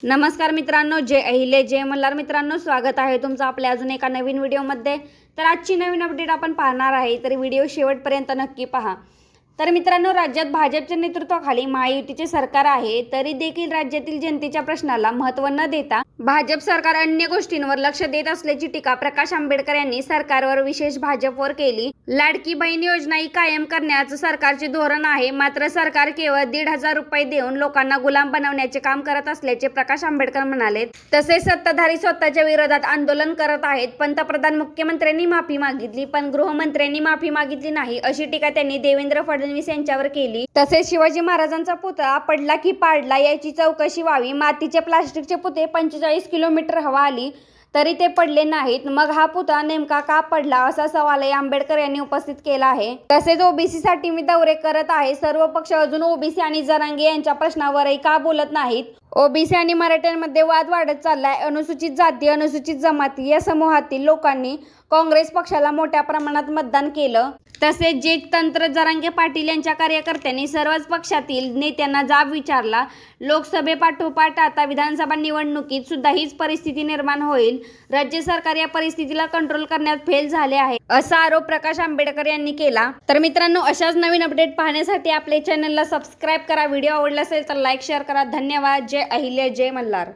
नमस्कार मित्रांनो, जय अहिले जय मल्हार. मित्रांनो, स्वागत आहे तुमचं आपल्या अजून एका नवीन व्हिडिओमध्ये. तर आजची नवीन अपडेट आपण पाहणार आहे, तर व्हिडिओ शेवटपर्यंत नक्की पहा. तर मित्रांनो, राज्यात भाजपच्या नेतृत्वाखाली महायुतीचे सरकार आहे, तरी देखील राज्यातील जनतेच्या प्रश्नाला महत्त्व न देता भाजप सरकार अन्य गोष्टींवर लक्ष देत असल्याची टीका प्रकाश आंबेडकर यांनी सरकारवर, विशेष भाजपवर केली. लाडकी बहीण योजना ही कायम करण्याचं सरकारचे धोरण आहे, मात्र सरकार केवळ 1,500 रुपये देऊन लोकांना गुलाम बनवण्याचे काम करत असल्याचे प्रकाश आंबेडकर म्हणाले. तसेच सत्ताधारी स्वतःच्या विरोधात आंदोलन करत आहेत. पंतप्रधान मुख्यमंत्र्यांनी माफी मागितली, पण गृहमंत्र्यांनी माफी मागितली नाही, अशी टीका त्यांनी देवेंद्र फडणवीस यांच्यावर केली. तसेच शिवाजी महाराजांचा पुतळा पडला की पाडला याची चौकशी व्हावी. मातीचे प्लास्टिकचे पुतळे 45 किलोमीटर हवा आली तरी ते पडले नाहीत, मग हा पुतळा नेमका का पडला, असा सवालही आंबेडकर यांनी उपस्थित केला आहे. तसेच ओबीसी साठी मी दौरे करत आहे, सर्व पक्ष अजून ओबीसी आणि जरांगे यांच्या प्रश्नावरही का बोलत नाहीत. ओबीसी आणि मराठ्यांमध्ये वाद वाढत चाललाय. अनुसूचित जाती, अनुसूचित जमाती या समूहातील लोकांनी काँग्रेस पक्षाला मोठ्या प्रमाणात मतदान केलं. तसेच जे तंत्र जरांगे पाटील यांच्या कार्यकर्त्यांनी सर्वच पक्षातील नेत्यांना जाब विचारला. लोकसभेपाठोपाठ आता विधानसभा निवडणुकीत सुद्धा हीच परिस्थिती निर्माण होईल. राज्य सरकार या परिस्थितीला कंट्रोल करण्यात फेल झाले आहे, असा आरोप प्रकाश आंबेडकर यांनी केला. तर मित्रांनो, अशाच नवीन अपडेट पाहण्यासाठी आपल्या चॅनलला सबस्क्राईब करा. व्हिडिओ आवडला असेल तर लाईक शेअर करा. धन्यवाद. जय अहिल्या जय मल्हार.